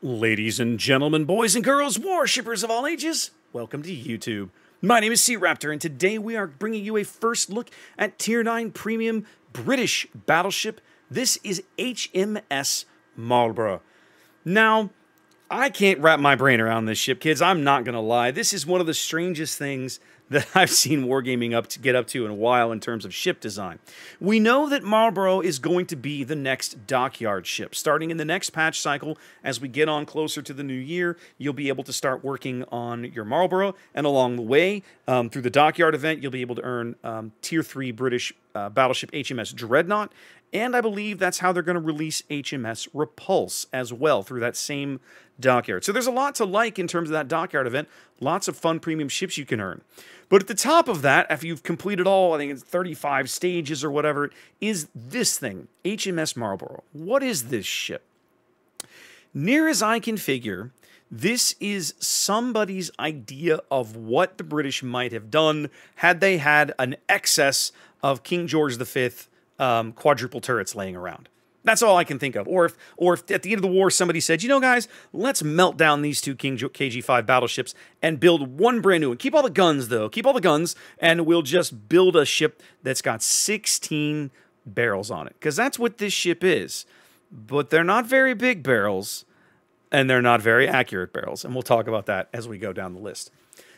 Ladies and gentlemen, boys and girls, warshippers of all ages, welcome to YouTube. My name is SeaRaptor, and today we are bringing you a first look at Tier 9 Premium British Battleship. This is HMS Marlborough. Now, I can't wrap my brain around this ship, kids. I'm not going to lie. This is one of the strangest things that I've seen Wargaming get up to in a while in terms of ship design. We know that Marlborough is going to be the next dockyard ship. Starting in the next patch cycle, as we get on closer to the new year, you'll be able to start working on your Marlborough, and along the way, through the dockyard event, you'll be able to earn Tier 3 British Battleship HMS Dreadnought, and I believe that's how they're going to release HMS Repulse as well, through that same dockyard. So there's a lot to like in terms of that dockyard event. Lots of fun premium ships you can earn. But at the top of that, after you've completed all, I think it's 35 stages or whatever, is this thing, HMS Marlborough. What is this ship? Near as I can figure, this is somebody's idea of what the British might have done had they had an excess of King George V quadruple turrets laying around. That's all I can think of. Or if at the end of the war somebody said, you know, guys, let's melt down these two KG-5 battleships and build one brand new one. Keep all the guns, though. Keep all the guns, and we'll just build a ship that's got 16 barrels on it. Because that's what this ship is. But they're not very big barrels, and they're not very accurate barrels. And we'll talk about that as we go down the list.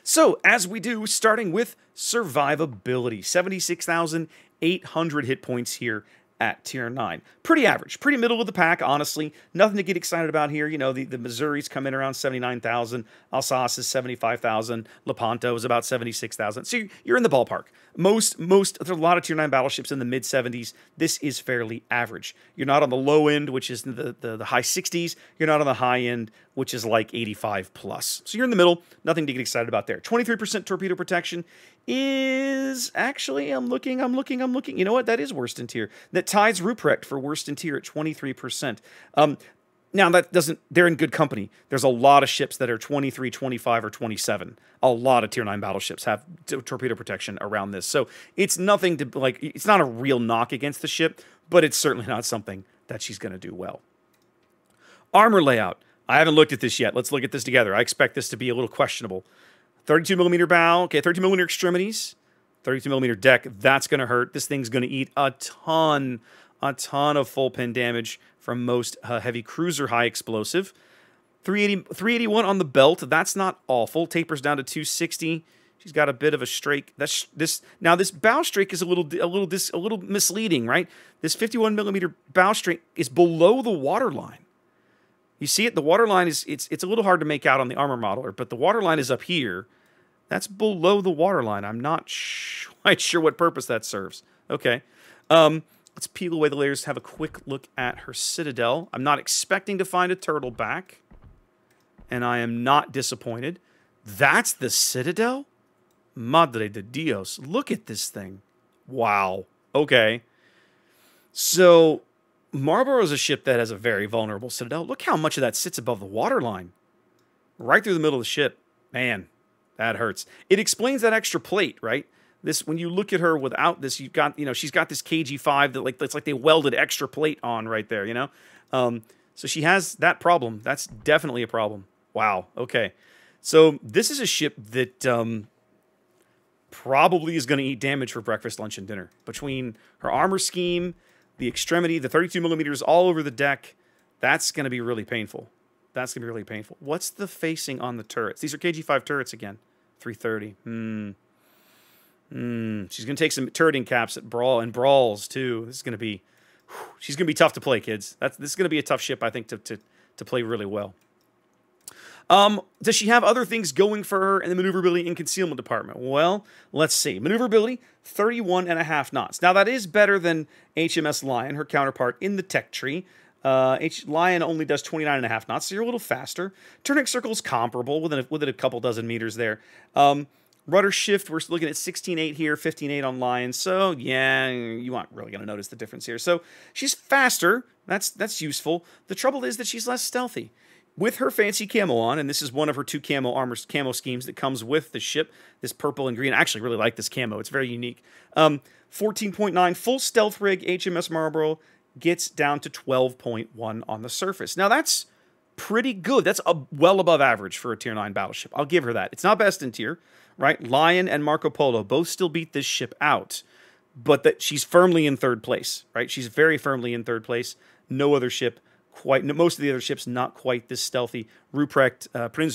So, as we do, starting with survivability. 76,800 hit points here at Tier 9. Pretty average. Pretty middle of the pack, honestly. Nothing to get excited about here. You know, the Missouris come in around 79,000. Alsace is 75,000. Lepanto is about 76,000. So you're in the ballpark. There's a lot of Tier 9 battleships in the mid-70s. This is fairly average. You're not on the low end, which is the high 60s. You're not on the high end, which is like 85 plus. So you're in the middle. Nothing to get excited about there. 23% torpedo protection is actually, I'm looking. You know what? That is worst in tier. That ties Ruprecht for worst in tier at 23%. Now, that doesn't, they're in good company. There's a lot of ships that are 23, 25, or 27. A lot of Tier 9 battleships have torpedo protection around this. So it's nothing to, like, it's not a real knock against the ship, but it's certainly not something that she's going to do well. Armor layout. I haven't looked at this yet. Let's look at this together. I expect this to be a little questionable. 32mm bow. Okay, 32mm extremities. 32mm deck. That's going to hurt. This thing's going to eat a ton of full pin damage from most heavy cruiser high explosive. 381 on the belt. That's not awful. Tapers down to 260. She's got a bit of a strake. Now this bow strake is a little misleading, right? This 51mm bow strake is below the waterline. You see it? The waterline is it's a little hard to make out on the armor modeler, but the waterline is up here. That's below the waterline. I'm not quite sure what purpose that serves. Okay. Let's peel away the layers, have a quick look at her citadel. I'm not expecting to find a turtle back, and I am not disappointed. That's the citadel? Madre de Dios. Look at this thing. Wow. Okay. So, Marlborough is a ship that has a very vulnerable citadel. Look how much of that sits above the waterline. Right through the middle of the ship. Man, that hurts. It explains that extra plate, right? This, when you look at her without this, you've got, you know, she's got this KG-5 that that's like they welded extra plate on right there, you know? So she has that problem. That's definitely a problem. Wow. Okay. So this is a ship that probably is going to eat damage for breakfast, lunch, and dinner. Between her armor scheme, the extremity, the 32mm all over the deck, that's going to be really painful. That's going to be really painful. What's the facing on the turrets? These are KG-5 turrets again. 330. She's going to take some turreting caps at brawls, too. This is going to be... she's going to be tough to play, kids. This is going to be a tough ship, I think, to play really well. Does she have other things going for her in the maneuverability and concealment department? Well, let's see. Maneuverability, 31.5 knots. Now, that is better than HMS Lion, her counterpart in the tech tree. Lion only does 29.5 knots, so you're a little faster. Turning circle is comparable, within a couple dozen meters there. Rudder shift, we're looking at 16.8 here, 15.8 on Lion. So, yeah, you aren't really going to notice the difference here. So, she's faster. That's useful. The trouble is that she's less stealthy. With her fancy camo on, and this is one of her two camo schemes that comes with the ship, this purple and green. I actually really like this camo. It's very unique. 14.9 full stealth rig HMS Marlborough gets down to 12.1 on the surface. Now, that's pretty good. That's well above average for a Tier 9 battleship. I'll give her that. It's not best in tier, right? Lion and Marco Polo both still beat this ship out, but that she's firmly in third place, right? She's very firmly in third place. No other ship most of the other ships not quite this stealthy. Ruprecht,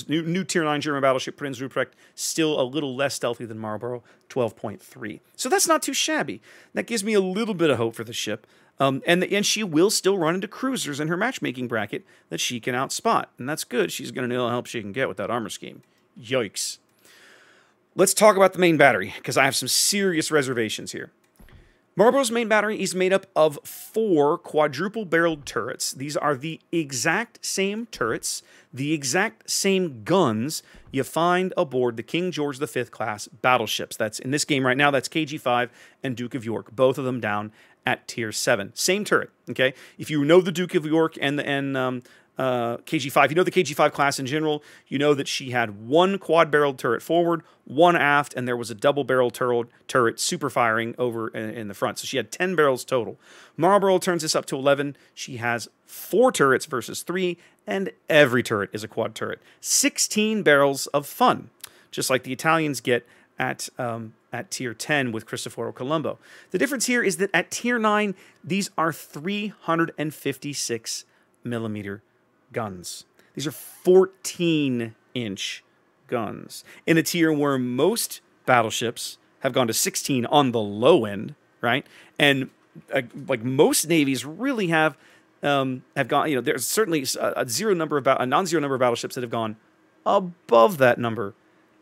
new Tier 9 German battleship, Prinz Ruprecht, still a little less stealthy than Marlborough, 12.3. So that's not too shabby. That gives me a little bit of hope for the ship. And she will still run into cruisers in her matchmaking bracket that she can outspot. And that's good. She's going to need all the help she can get with that armor scheme. Yikes. Let's talk about the main battery, because I have some serious reservations here. Marlborough's main battery is made up of 4 quadruple-barreled turrets. These are the exact same turrets, the exact same guns you find aboard the King George V class battleships. That's in this game right now, that's KG-5 and Duke of York, both of them down at Tier 7. Same turret, okay? If you know the Duke of York and KG-5, you know the KG-5 class in general, you know that she had 1 quad-barreled turret forward, 1 aft, and there was a double-barrel turret super firing over in the front. So she had 10 barrels total. Marlborough turns this up to 11. She has 4 turrets versus 3, and every turret is a quad turret. 16 barrels of fun, just like the Italians get at Tier 10 with Cristoforo Colombo. The difference here is that at Tier 9, these are 356 millimeter guns. These are 14-inch guns in a tier where most battleships have gone to 16 on the low end, right? And like most navies really have gone. You know, there's certainly a non-zero number of battleships that have gone above that number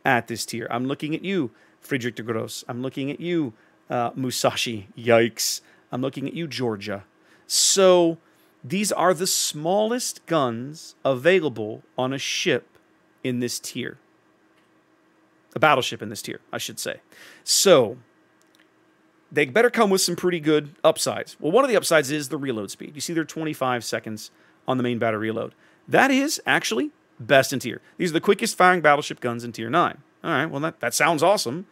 at this tier. I'm looking at you, Friedrich de Gross. I'm looking at you, Musashi. Yikes! I'm looking at you, Georgia. So these are the smallest guns available on a ship in this tier. A battleship in this tier, I should say. So they better come with some pretty good upsides. Well, one of the upsides is the reload speed. You see they're 25 seconds on the main battery reload. That is actually best in tier. These are the quickest firing battleship guns in Tier 9. All right, well, that sounds awesome.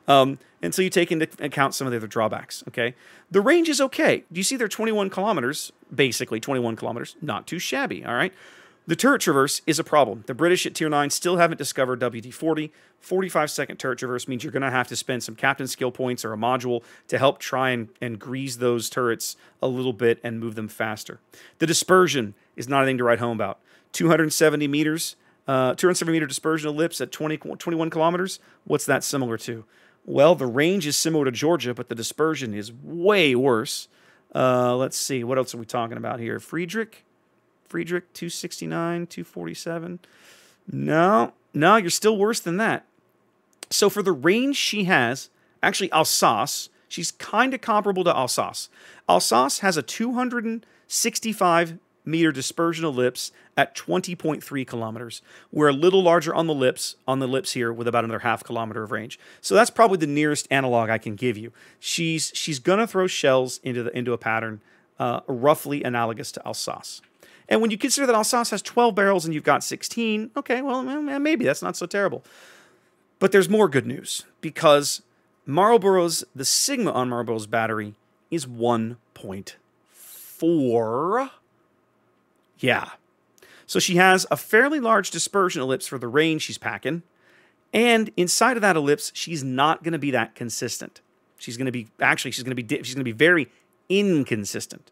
Until you take into account some of the other drawbacks, okay? The range is okay. You see they're 21 kilometers, basically 21 kilometers. Not too shabby, all right? The turret traverse is a problem. The British at Tier 9 still haven't discovered WD-40. 45-second turret traverse means you're going to have to spend some captain skill points or a module to help try and grease those turrets a little bit and move them faster. The dispersion is not anything to write home about. 270 meters, 270-meter dispersion ellipse at 21 kilometers. What's that similar to? Well, the range is similar to Georgia, but the dispersion is way worse. Let's see. What else are we talking about here? Friedrich, 269, 247. No, you're still worse than that. So for the range she has, actually Alsace, she's kind of comparable to Alsace. Alsace has a 265-meter dispersion ellipse at 20.3 kilometers. We're a little larger on the lips here with about another half kilometer of range. So that's probably the nearest analog I can give you. She's going to throw shells into a pattern roughly analogous to Alsace. And when you consider that Alsace has 12 barrels and you've got 16, okay, well, maybe that's not so terrible. But there's more good news, because the sigma on Marlborough's battery is 1.4. Yeah. So she has a fairly large dispersion ellipse for the range she's packing, and inside of that ellipse, she's not going to be that consistent. She's going to be very inconsistent.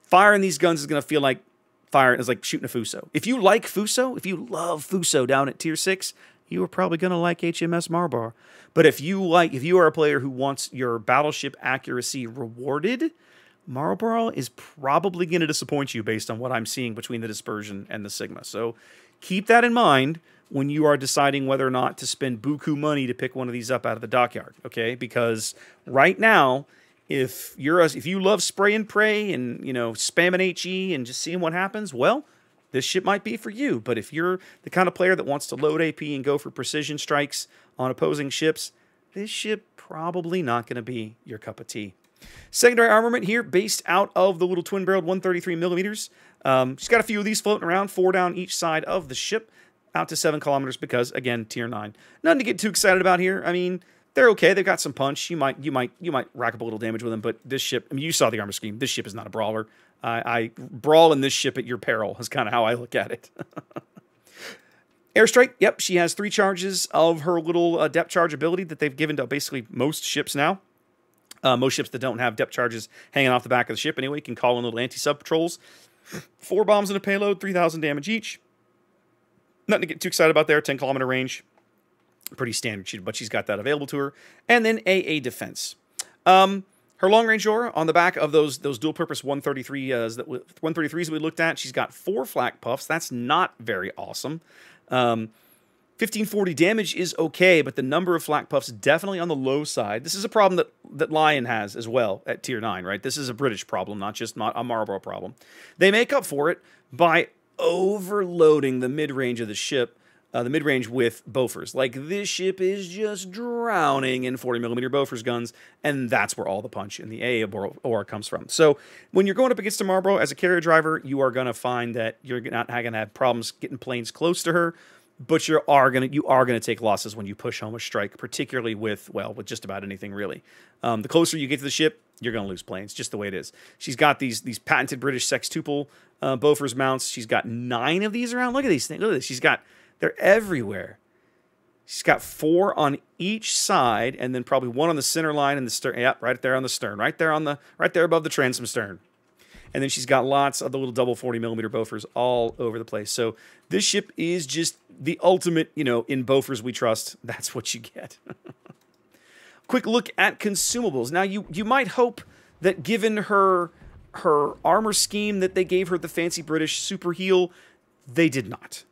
Firing these guns is going to feel like shooting a Fuso. If you like Fuso, if you love Fuso down at Tier 6, you are probably going to like HMS Marlborough. But if you are a player who wants your battleship accuracy rewarded, Marlborough is probably going to disappoint you based on what I'm seeing between the dispersion and the sigma. So keep that in mind when you are deciding whether or not to spend buku money to pick one of these up out of the dockyard, okay? Because right now, if you love spray and pray and, you know, spamming HE and just seeing what happens, well, this ship might be for you. But if you're the kind of player that wants to load AP and go for precision strikes on opposing ships, this ship probably not going to be your cup of tea. Secondary armament here, based out of the little twin-barreled 133 millimeters. She's got a few of these floating around, 4 down each side of the ship, out to 7 kilometers because, again, Tier 9. Nothing to get too excited about here. I mean, they're okay. They've got some punch. You might rack up a little damage with them, but this ship, I mean, you saw the armor scheme. This ship is not a brawler. I brawl in this ship at your peril is kind of how I look at it. Airstrike, yep, she has 3 charges of her little depth charge ability that they've given to basically most ships now. Most ships that don't have depth charges hanging off the back of the ship anyway can call in little anti-sub patrols. 4 bombs in a payload, 3,000 damage each. Nothing to get too excited about there, 10-kilometer range. Pretty standard, but she's got that available to her. And then AA defense. Her long-range aura on the back of those dual-purpose 133s that we looked at, she's got 4 flak puffs. That's not very awesome. 1540 damage is okay, but the number of flak puffs definitely on the low side. This is a problem that Lion has as well at Tier 9, right? This is a British problem, not a Marlborough problem. They make up for it by overloading the mid-range of the ship, the mid-range with Bofors. Like, this ship is just drowning in 40mm Bofors guns, and that's where all the punch in the AA aura comes from. So when you're going up against a Marlborough as a carrier driver, you are going to find that you're not going to have problems getting planes close to her, but you are going to take losses when you push home a strike, particularly with just about anything, really. The closer you get to the ship, you're going to lose planes, just the way it is. She's got these patented British sextuple Bofors mounts. She's got 9 of these around. Look at these things. Look at this. They're everywhere. She's got 4 on each side, and then probably 1 on the center line and the stern. Yep, right there on the stern. Right there above the transom stern. And then she's got lots of the little double 40mm Bofors all over the place. So this ship is just the ultimate, in Bofors we trust. That's what you get. Quick look at consumables. Now, you might hope that given her armor scheme that they gave her the fancy British super heal, they did not.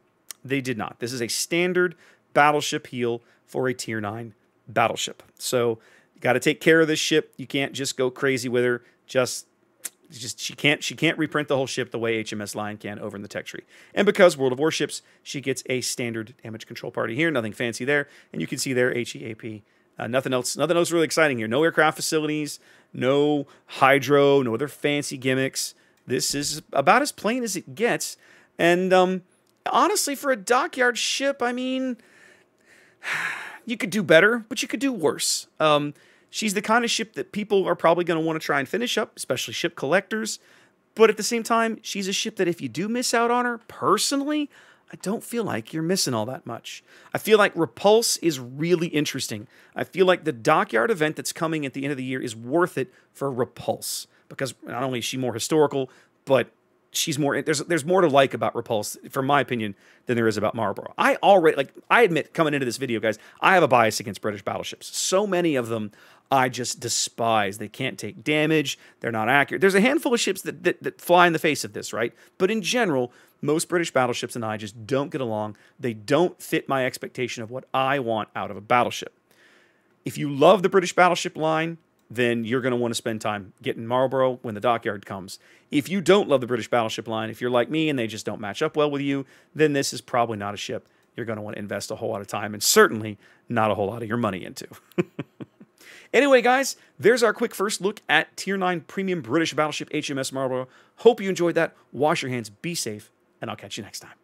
They did not. This is a standard battleship heal for a Tier 9 battleship. So you got to take care of this ship. You can't just go crazy with her. She can't reprint the whole ship the way HMS Lion can over in the tech tree. And because World of Warships, she gets a standard damage control party here. Nothing fancy there. And you can see there HEAP. Nothing else really exciting here. No aircraft facilities, no hydro, no other fancy gimmicks. This is about as plain as it gets. And honestly, for a dockyard ship, I mean, you could do better, but you could do worse. She's the kind of ship that people are probably going to want to try and finish up, especially ship collectors. But at the same time, she's a ship that if you do miss out on her, personally, I don't feel like you're missing all that much. I feel like Repulse is really interesting. I feel like the dockyard event that's coming at the end of the year is worth it for Repulse. Because not only is she more historical, but she's more. There's more to like about Repulse, from my opinion, than there is about Marlborough. I admit, coming into this video, guys, I have a bias against British battleships. So many of them I just despise. They can't take damage. They're not accurate. There's a handful of ships that fly in the face of this, right? But in general, most British battleships and I just don't get along. They don't fit my expectation of what I want out of a battleship. If you love the British battleship line, then you're going to want to spend time getting Marlborough when the dockyard comes. If you don't love the British battleship line, if you're like me and they just don't match up well with you, then this is probably not a ship you're going to want to invest a whole lot of time and certainly not a whole lot of your money into. Anyway, guys, there's our quick first look at Tier 9 Premium British Battleship HMS Marlborough. Hope you enjoyed that. Wash your hands, be safe, and I'll catch you next time.